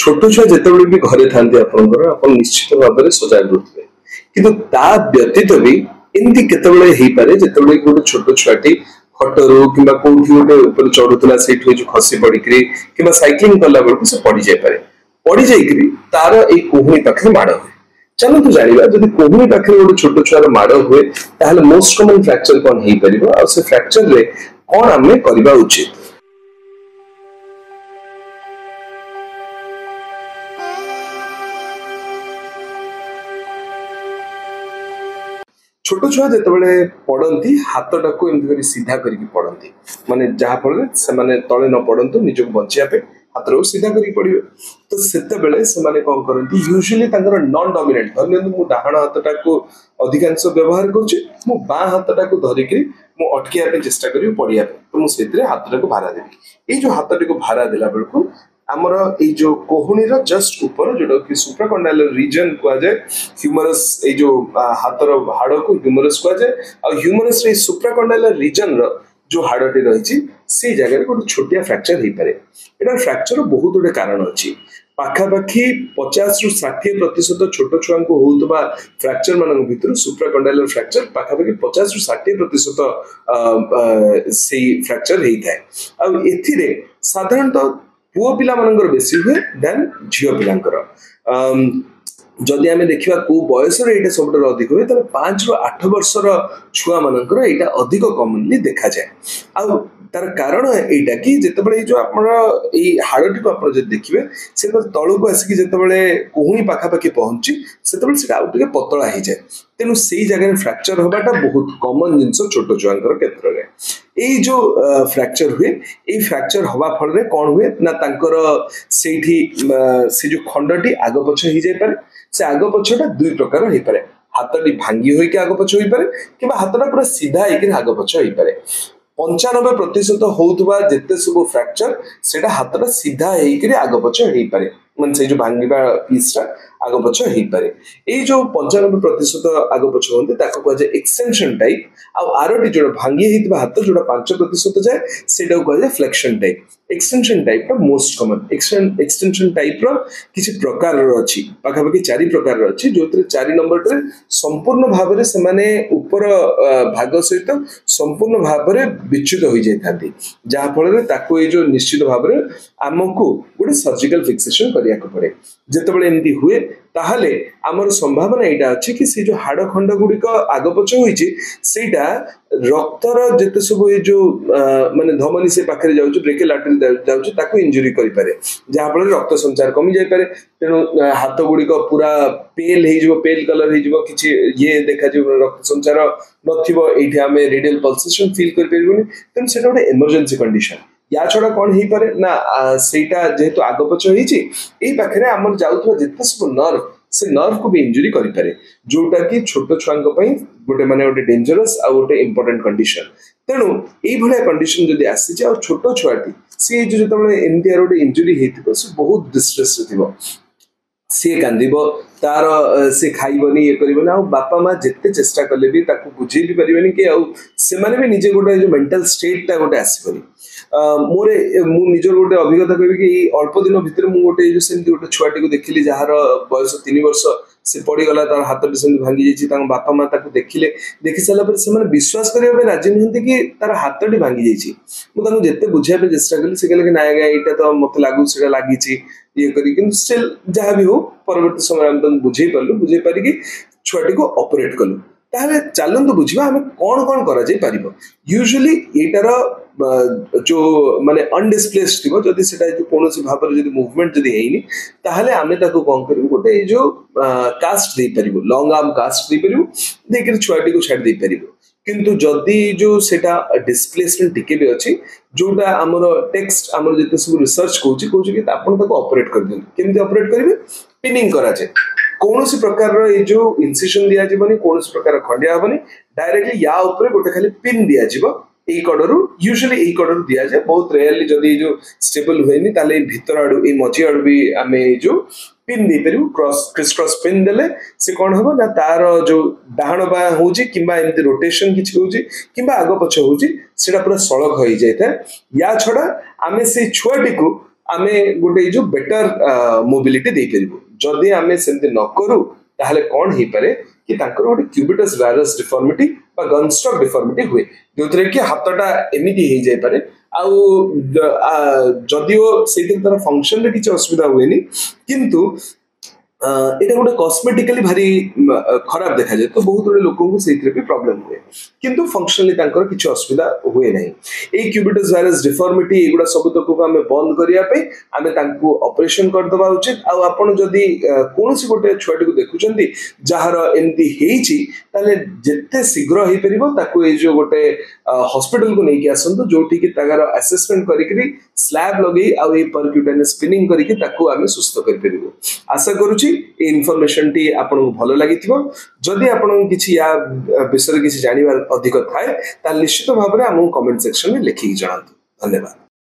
छोट छुआ जितेबाला भी घरे था निश्चित भाव में सजग रुथे कि व्यतीत भी एमती केतबे जिते गोटे छोट छुआटी खटरू कि कौटी गोटे चढ़ुला से खसी पड़ी कि सैक्लिंग कला बेलू से पड़ जाए पड़ जाइए तार ये कोहुनी पाखे माड़ हुए। चलते जाना जब कोहुनी पाखे गोटे छोट छुआर माड़ हुए ताहले मोस्ट कॉमन फ्रैक्चर कौन हो पार से फ्रैक्चर रे कौन आम करवा उचित। छोट छुआ जिते पड़ती हाथटा को एमती सीधा करके पड़ती माने जहाँफल से तले न पड़तु निज को बचापे हाथ को सीधा करके पड़े तो से कौन करती यूजुअली नॉन डोमिनेंट धर मु डाहाण हाथटा को अधिकांश व्यवहार करूँ बाँ हाथटा को धरिक अटकैया चेष्टा करी पड़िया तो मुझे हाथटा को भारा देवी ये जो हाथटी को भारा देला बेलू आमर ये जो कोहुनी जस्ट ऊपर जोटा कि सुप्राकंडाइलर रीजन कहुए ह्यूमरस ये जो हाथर हाड़ को ह्यूमरस कहुए और ह्यूमरस सुप्राकंडाइलर रीजन जो हाड़टी रही से जगह गोटे छोटिया फ्रैक्चर हो पाए। यहाँ फ्रैक्चर बहुत गुटे कारण अच्छी पाखापाखि 50 ରୁ 60% छोट छुआ को होता फ्रैक्चर मान भर सुप्राकंडाइलर फ्रैक्चर पाखापाखि 50 ରୁ 60% से फ्रैक्चर होता है। साधारणतः पुओ पिला मानकर बेसी हुए देन झील पिलांकर जदि आम देखा कौ बयस सब अधिक हुए तो 5 ରୁ 8 वर्षर छुआ मानकर यहाँ अधिक कॉमनली देखा जाए। आ तार कारण यहाँ कि जितेबाला जो आप हाड़टी को आप देखिए से तलू को आसिक जितेबाला कोहुनी पाखापाखि पहुंची से आउटे पतला हो जाए तेणु से जगह फ्रैक्चर हवाटा बहुत कॉमन जिनस छोट छुआ क्षेत्र में यही जो फ्रैक्चर हुए ये फ्रैक्चर हवा फल कौन हुए ना से जो खंडटी आग पछ हो जाए से आग पछटा दुई प्रकार हो पाए हाथटी भांगी होकर आग पछ हो पाए कि हाथटा पूरा सीधा होकर आग पछ हो पाए। 95% होता जिते सब फ्रैक्चर से हाथटा सीधा होकर आग पछ हो पाए मान से जो भांगा पीसटा आग पछ हो पाए। ये जो 95% आग पछ होते कहुए एक्सटेंशन टाइप आरटी जो भांगी होता हाथ जो 5% जाए से कहुए flexion type. Extension type most common extension type किसी प्रकार अच्छी पाखापाखि 4 प्रकार अच्छी जो 4 नंबर संपूर्ण भाव से ऊपर भाग सहित संपूर्ण भाव विच्युत हो जाती जहाँफल ये जो निश्चित भाव में आमको गोटे सर्जिकल फिक्सेशन करने पड़े जितेबाला एमती हुए ताहले आमर संभावना यहाँ अच्छी कि से जो हाड़ खंड गुड़िक आग पछ होटा रक्तर जिते सब ये जो माने धमनी से पाखे जाऊँ ब्रेकियल आर्टरी जाऊँ इंजुरी करें जहाँफल रक्त संचार कमी जाए तेणु हाथ गुड़िक पूरा पेल पेल कलर हो कि ये देखा रक्त संचार नाम रेडियल पल्सेशन फील करें तेणु से गोटे इमरजेंसी कंडीशन। या छड़ा कौन हो पारे ना सेटा जेहेतु आग पछ होई पाखे आम जाऊँ जिते सब नर्व से नर्व को भी इंजुरी करें जोटा कि छोट छुआ गोटे माने गोटे डेंजरस आ गोटे इंपोर्टेंट कंडीशन। तेणु ये कंडीशन जब आसी छोट छुआटी सी जो एमती गोटे इंजुरी होती से बहुत डिस्ट्रेस सी कांद तार से खाइबनी ये करबनी आ बापा माँ जिते चेष्टा कले भी बुझे भी पारे कि आने भी निजे गोटे जो मेंटल स्टेटा गोटे आसबनी। मोर मुझे गोटे अभिज्ञता कह कि अल्प दिन भितर मुझे गोटे छुआटी को देखिली जार बयस 3 वर्ष से पड़गला तार हाथ भी सेमती भांगी जाइए बापा माँ देखिले देखी सारापर से विश्वास करने राजी नुहति कि तार हाथटी भांगी जाइए मुझे बुझाई चेष्टा कली से कहले कि ना यहाँ तो मत लगुच लगी ये कर स्टिल जहाँ भी हो परवर्ती समय आम बुझे पार्लु बुझे पारिकी छुआटी को ऑपरेट कलु ताहले चलतु बुझा आम कौन कौन कर यूजुअली यार जो माने अनडिस्प्लेस्ड थी जदि से कौन भाव में मुवमेंट जदि है ताहले आम कौन कर गोटे जो कास्ट दे पार लंग आर्म कास्ट दे पार देकर छुआटी को छाड़ दे पार किंतु जदि जो सेटा डिस्प्लेसमेंट टिके भी अच्छी जोटा आमर टेक्स्ट आमर जिते सब रिसर्च कहूँ कि ऑपरेट कर दिखाँ केमती ऑपरेट करेंगे पिनिंग कराए कौन प्रकार ये जो इनसिशन दिज्वनी कौन प्रकार खंडिया हेनी डायरेक्टली या ऊपर गोटे खाली पिन दिज्व यही कड़ू यूजुअली यही कड़ू दि जाए बहुत रेयरली जदि जो स्टेबल हुए ताले भीतर आड़ू ये मझी आड़ू भी आम जो पिन दे पारू क्रिस क्रॉस पिन देले से कौन हम ना तार जो डाहाण बाँ हो एमती रोटेशन किसी हो आग पछ हो पूरा सड़क हो जाए या छड़ा आम से छुआटी को आमे गोटे जो बेटर मोबिलिटी दे परिबो जदि आमे सेमति न करू ताहले कोन हे पारे कि तांकर गोटे क्यूबिटस वायरस डिफॉर्मिटी बा गनस्टॉक डिफॉर्मिटी हुए जोतरे कि हातटा एमिति हे जाय पारे आउ जदिओ सेतिर तर फंक्शन रे किछ असुविधा हुएनी किंतु এটা গোटे कॉस्मेटिकली भारी खराब देखा जाए तो बहुत गुड़े लोक से भी प्रॉब्लम हुए किंतु फंक्शनली तांकर किसी असुविधा हुए नहीं ए क्यूबिटस वायरस डिफॉर्मिटी एगुड़ा सब तक आम बंद करने आम ऑपरेशन करदवा उचित आउ आपण जदि कौन गोटे छुआटी को देखुं जार एमती होते जिते शीघ्र हो पार जो गोटे हॉस्पिटल को लेकिन आसतु जो तार असेसमेंट करी स्लैब लगे आउ परक्यूटेनियस स्पिनिंग करके सुस्थ कर आशा करुच्ची इनफॉरमेशन टी आपको भल लगी जदि आपन किसी या विषय किसी जानिबार अधिक थाए निश्चित भाव में आम कमेंट सेक्शन में लिखिक जनातु धन्यवाद।